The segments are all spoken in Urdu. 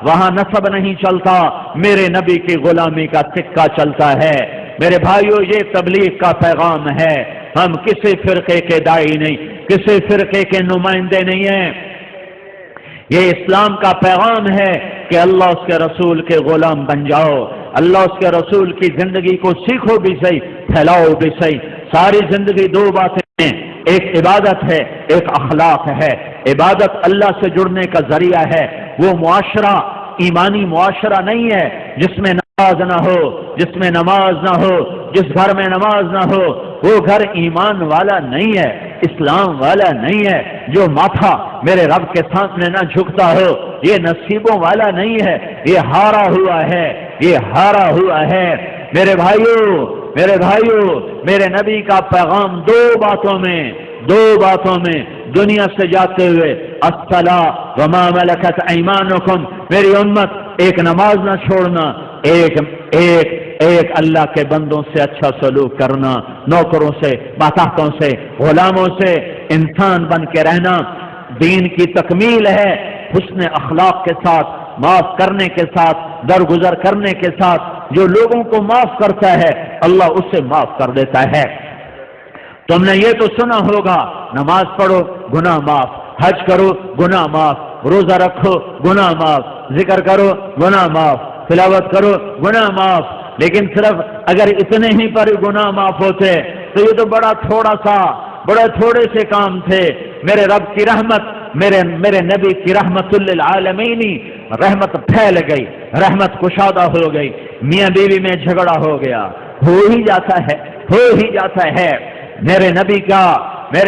وہاں نسب نہیں چلتا، میرے نبی کی غلامی کا سکہ چلتا ہے۔ میرے بھائیو، یہ تبلیغ کا پیغام ہے۔ ہم کسی فرقے کے داعی نہیں، کسی فرقے کے نمائندے نہیں ہیں۔ یہ اسلام کا پیغام ہے کہ اللہ اس کے رسول کے غلام بن جاؤ، اللہ اس کے رسول کی زندگی کو سیکھو بھی صحیح، پھیلاؤ بھی صحیح۔ ساری زندگی دو باتیں ہیں، ایک عبادت ہے، ایک اخلاق ہے۔ عبادت اللہ سے جڑنے کا ذریعہ ہے، وہ معاشرہ ایمانی معاشرہ نہیں ہے جس میں نماز نہ ہو، جس میں نماز نہ ہو، جس گھر میں نماز نہ ہو، وہ گھر ایمان والا نہیں ہے، اسلام والا نہیں ہے۔ جو ماتھا میرے رب کے سامنے نہ جھکتا ہو، یہ نصیبوں والا نہیں ہے، یہ ہارا ہوا ہے، یہ ہارا ہوا ہے۔ میرے بھائیو، میرے نبی کا پیغام دو باتوں میں دنیا سے جاتے ہوئے، الصلاۃ وما ملکت ایمانکم، میری امت ایک نماز نہ چھوڑنا، ایک اللہ کے بندوں سے اچھا سلوک کرنا، نوکروں سے، ماتحتوں سے، غلاموں سے انسان بن کے رہنا دین کی تکمیل ہے۔ حسن اخلاق کے ساتھ، معاف کرنے کے ساتھ، درگزر کرنے کے ساتھ، جو لوگوں کو معاف کرتا ہے اللہ اسے معاف کر دیتا ہے۔ تم نے یہ تو سنا ہوگا، نماز پڑھو گناہ معاف، حج کرو گناہ معاف، روزہ رکھو گناہ معاف، ذکر کرو گناہ معاف، تلاوت کرو گناہ معاف۔ لیکن صرف اگر اتنے ہی پر گناہ معاف ہوتے تو یہ تو بڑے تھوڑے سے کام تھے۔ میرے رب کی رحمت، میرے نبی کی رحمت للعالمین، رحمت پھیل گئی، رحمت کشادہ ہو گئی، میاں بیوی میں جھگڑا ہو گیا، ہو ہی جاتا ہے۔ میرے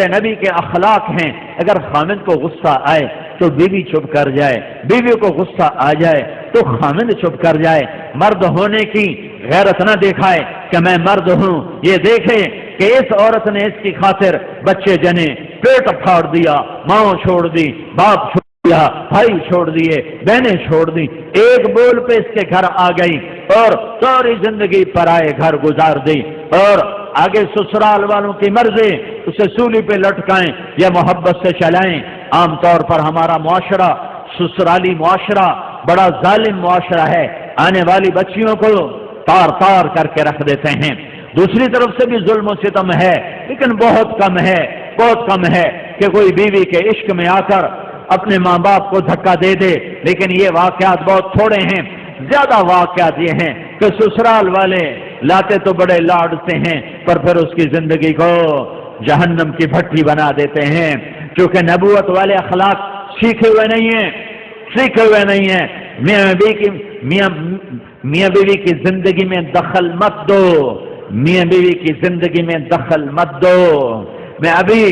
نبی کے اخلاق ہیں، اگر خامد کو غصہ آئے تو بیوی چپ کر جائے، بیوی کو غصہ آ جائے تو خامد چپ کر جائے۔ مرد ہونے کی غیرت نہ دکھائے کہ میں مرد ہوں، یہ دیکھے کہ اس عورت نے اس کی خاطر بچے جنے، پیٹ پھاڑ دیا، ماں چھوڑ دی، باپ چھوڑ دیا، بھائی چھوڑ دیے، بہنیں چھوڑ دی، ایک بول پہ اس کے گھر آ گئی اور ساری زندگی پرائے گھر گزار دی، اور آگے سسرال والوں کی مرضی اسے سولی پہ لٹکائیں یا محبت سے چلائیں۔ عام طور پر ہمارا معاشرہ، سسرالی معاشرہ بڑا ظالم معاشرہ ہے، آنے والی بچیوں کو تار کر کے رکھ دیتے ہیں۔ دوسری طرف سے بھی ظلم و ستم ہے، لیکن بہت کم ہے کہ کوئی بیوی کے عشق میں آ کر اپنے ماں باپ کو دھکا دے دے، لیکن یہ واقعات بہت تھوڑے ہیں۔ زیادہ واقعات یہ ہیں کہ سسرال والے لاتے تو بڑے لاڈ سے ہیں، پر پھر اس کی زندگی کو جہنم کی بھٹی بنا دیتے ہیں، کیونکہ نبوت والے اخلاق سیکھے ہوئے نہیں ہیں۔ میاں بیوی کی زندگی میں دخل مت دو، میاں بیوی کی زندگی میں دخل مت دو۔ میں ابھی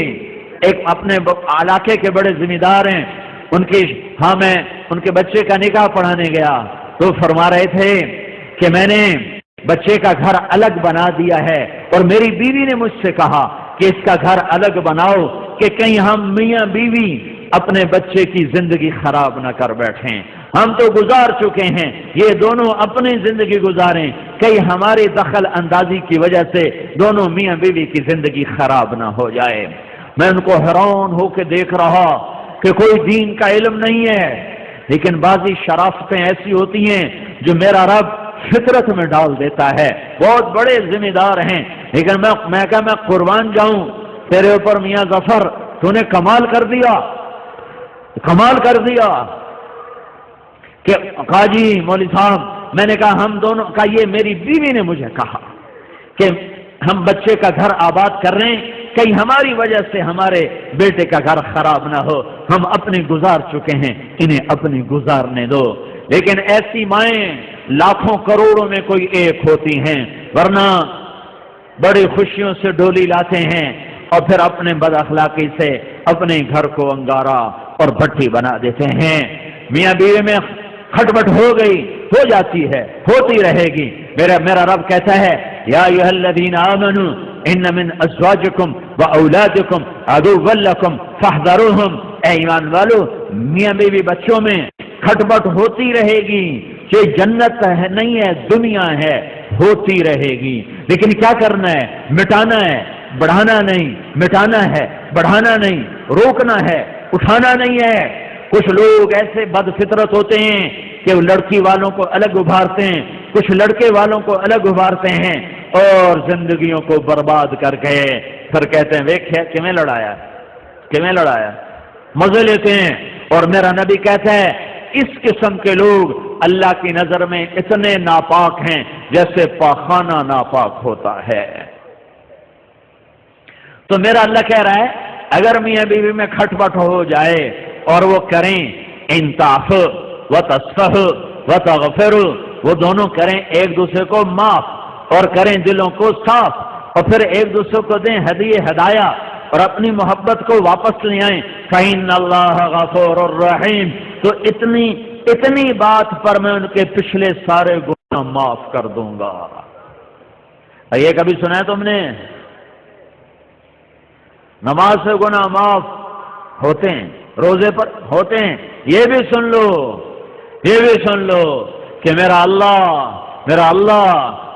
ایک اپنے علاقے کے بڑے ذمہ دار ہیں، میں ان کے بچے کا نکاح پڑھانے گیا تو فرما رہے تھے کہ میں نے بچے کا گھر الگ بنا دیا ہے، اور میری بیوی نے مجھ سے کہا کہ اس کا گھر الگ بناؤ کہ کہیں ہم میاں بیوی اپنے بچے کی زندگی خراب نہ کر بیٹھیں۔ ہم تو گزار چکے ہیں، یہ دونوں اپنی زندگی گزاریں، کہیں ہماری دخل اندازی کی وجہ سے دونوں میاں بیوی کی زندگی خراب نہ ہو جائے۔ میں ان کو حیران ہو کے دیکھ رہا کہ کوئی دین کا علم نہیں ہے، لیکن بعضی شرافتیں ایسی ہوتی ہیں جو میرا رب فطرت میں ڈال دیتا ہے۔ بہت بڑے ذمہ دار ہیں، لیکن میں قربان جاؤں تیرے اوپر میاں ظفر، تو نے کمال کر دیا کہ قاضی مولوی صاحب، میں نے کہا ہم دونوں کا، یہ میری بیوی نے مجھے کہا کہ ہم بچے کا گھر آباد کر رہے ہیں، کہیں ہماری وجہ سے ہمارے بیٹے کا گھر خراب نہ ہو، ہم اپنے گزار چکے ہیں، انہیں اپنی گزارنے دو۔ لیکن ایسی مائیں لاکھوں کروڑوں میں کوئی ایک ہوتی ہیں، ورنہ بڑی خوشیوں سے ڈولی لاتے ہیں اور پھر اپنے بد اخلاقی سے اپنے گھر کو انگارا اور بھٹی بنا دیتے ہیں۔ میاں بیوی میں کھٹپٹ ہو گئی، ہو جاتی ہے، ہوتی رہے گی۔ میرا رب کہتا ہے یا ایھا الذین آمنوا ان من ازواجکم واولادکم عدوا لکم فاحذروہم، اے ایمان والو، میاں بیوی بچوں میں کھٹپٹ ہوتی رہے گی، یہ جنت نہیں ہے، دنیا ہے، ہوتی رہے گی۔ لیکن کیا کرنا ہے؟ مٹانا ہے، بڑھانا نہیں، مٹانا ہے، بڑھانا نہیں، روکنا ہے، اٹھانا نہیں ہے۔ کچھ لوگ ایسے بد فطرت ہوتے ہیں کہ وہ لڑکی والوں کو الگ ابھارتے ہیں، کچھ لڑکے والوں کو الگ ابھارتے ہیں اور زندگیوں کو برباد کر کے پھر کہتے ہیں ویکھے کیویں لڑایا، مزے لیتے ہیں۔ اور میرا نبی کہتا ہے اس قسم کے لوگ اللہ کی نظر میں اتنے ناپاک ہیں جیسے پاخانہ ناپاک ہوتا ہے۔ تو میرا اللہ کہہ رہا ہے اگر میاں بیوی میں کھٹ پٹ ہو جائے اور وہ کریں انصاف و تصفح و تغفر، وہ دونوں کریں ایک دوسرے کو معاف اور کریں دلوں کو صاف، اور پھر ایک دوسرے کو دیں ہدایہ اور اپنی محبت کو واپس لے آئیں، فَإِنَّ اللَّهَ غَفُورٌ رَحِيمٌ، تو اتنی بات پر میں ان کے پچھلے سارے گناہ معاف کر دوں گا۔ یہ کبھی سنا ہے تم نے؟ نماز سے گناہ معاف ہوتے ہیں، روزے پر ہوتے ہیں، یہ بھی سن لو کہ میرا اللہ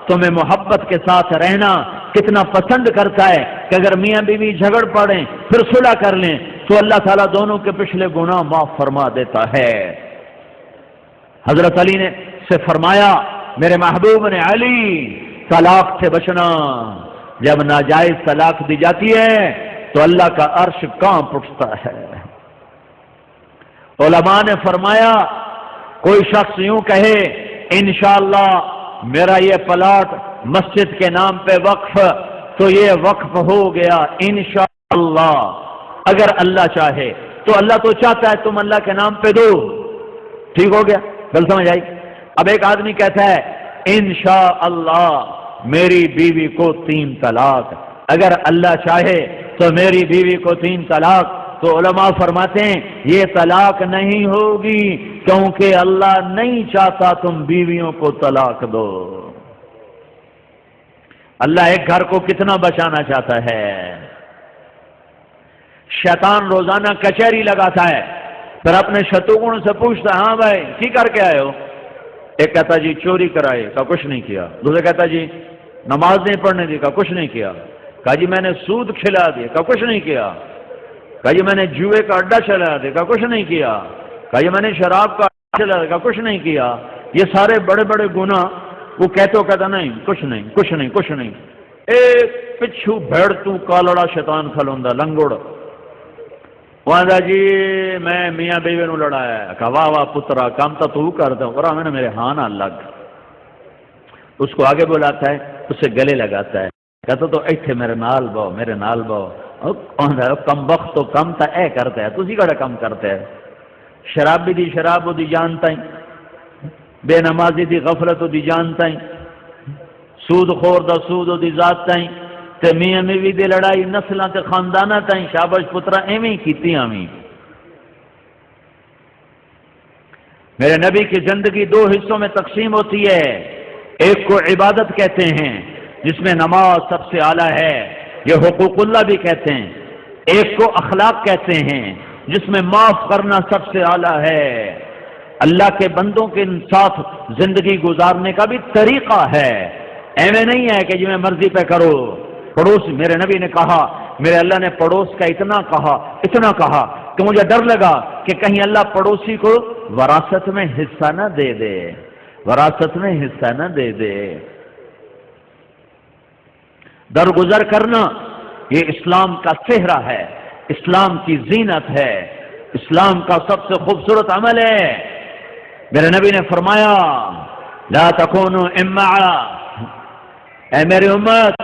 تمہیں محبت کے ساتھ رہنا کتنا پسند کرتا ہے کہ اگر میاں بیوی جھگڑ پڑیں پھر صلح کر لیں تو اللہ تعالیٰ دونوں کے پچھلے گناہ معاف فرما دیتا ہے۔ حضرت علی نے سے فرمایا میرے محبوب نے علی طلاق سے بچنا، جب ناجائز طلاق دی جاتی ہے تو اللہ کا عرش کانپ اٹھتا ہے۔ علماء نے فرمایا کوئی شخص یوں کہے انشاءاللہ میرا یہ پلاٹ مسجد کے نام پہ وقف، تو یہ وقف ہو گیا انشاءاللہ، اگر اللہ چاہے تو۔ اللہ تو چاہتا ہے تم اللہ کے نام پہ دو، ٹھیک ہو گیا، گل سمجھ آئی؟ اب ایک آدمی کہتا ہے انشاءاللہ میری بیوی کو 3 طلاق، اگر اللہ چاہے تو میری بیوی کو 3 طلاق، تو علماء فرماتے ہیں یہ طلاق نہیں ہوگی کیونکہ اللہ نہیں چاہتا تم بیویوں کو طلاق دو۔ اللہ ایک گھر کو کتنا بچانا چاہتا ہے۔ شیطان روزانہ کچہری لگاتا ہے، پھر اپنے شتروغن سے پوچھتا ہے ہاں بھائی کی کر کے آئے ہو؟ ایک کہتا جی چوری کرائے، کہا کچھ نہیں کیا۔ دوسرا کہتا جی نماز نہیں پڑھنے دی، کہا کچھ نہیں کیا۔ کہا جی میں نے سود کھلا دیا، کہا کچھ نہیں کیا۔ کہا جی میں نے جوئے کا اڈا چلا دیا، کہا کچھ نہیں کیا۔ کہا جی میں نے شراب کا اڈا چلا دیا، کہا کچھ نہیں کیا۔ یہ سارے بڑے بڑے گناہ وہ کہتا نہیں کچھ نہیں۔ ایک پچھو بھیڑ تو کالڑا شیطان کھلوندا لنگوڑ، وہاں جی میں میاں بیوی نو لڑایا ہے، کہا واہ واہ پترا کام تو کرتا ہوں، اور میرے ہاں نہ لگ۔ اس کو آگے بلاتا ہے، اسے گلے لگاتا ہے، کہتا تو ایتھے میرے نال بہو، کم وقت تو کم تا اے کرتا ہے، تسی کڑا کم کرتا ہے۔ شرابی دی شراب دی جانتا ہی، بے نمازی دی غفلت دی جانتا ہی، سود خور دا سود دی ذات تائیں، تے میاں بیوی دی لڑائی نسلاں تے خانداناں تائیں، شاباش پترا ایویں کیتی آویں۔ میرے نبی کی زندگی 2 حصوں میں تقسیم ہوتی ہے، ایک کو عبادت کہتے ہیں جس میں نماز سب سے اعلیٰ ہے، یہ حقوق اللہ بھی کہتے ہیں، ایک کو اخلاق کہتے ہیں جس میں معاف کرنا سب سے اعلیٰ ہے، اللہ کے بندوں کے ساتھ زندگی گزارنے کا بھی طریقہ ہے، ایویں نہیں ہے کہ جی میں مرضی پہ کرو۔ پڑوس میرے نبی نے کہا، میرے اللہ نے پڑوس کا اتنا کہا کہ مجھے ڈر لگا کہ کہیں اللہ پڑوسی کو وراثت میں حصہ نہ دے دے۔ درگزر کرنا یہ اسلام کا صحرا ہے، اسلام کی زینت ہے، اسلام کا سب سے خوبصورت عمل ہے۔ میرے نبی نے فرمایا لا تکونوا امعا، اے میری امت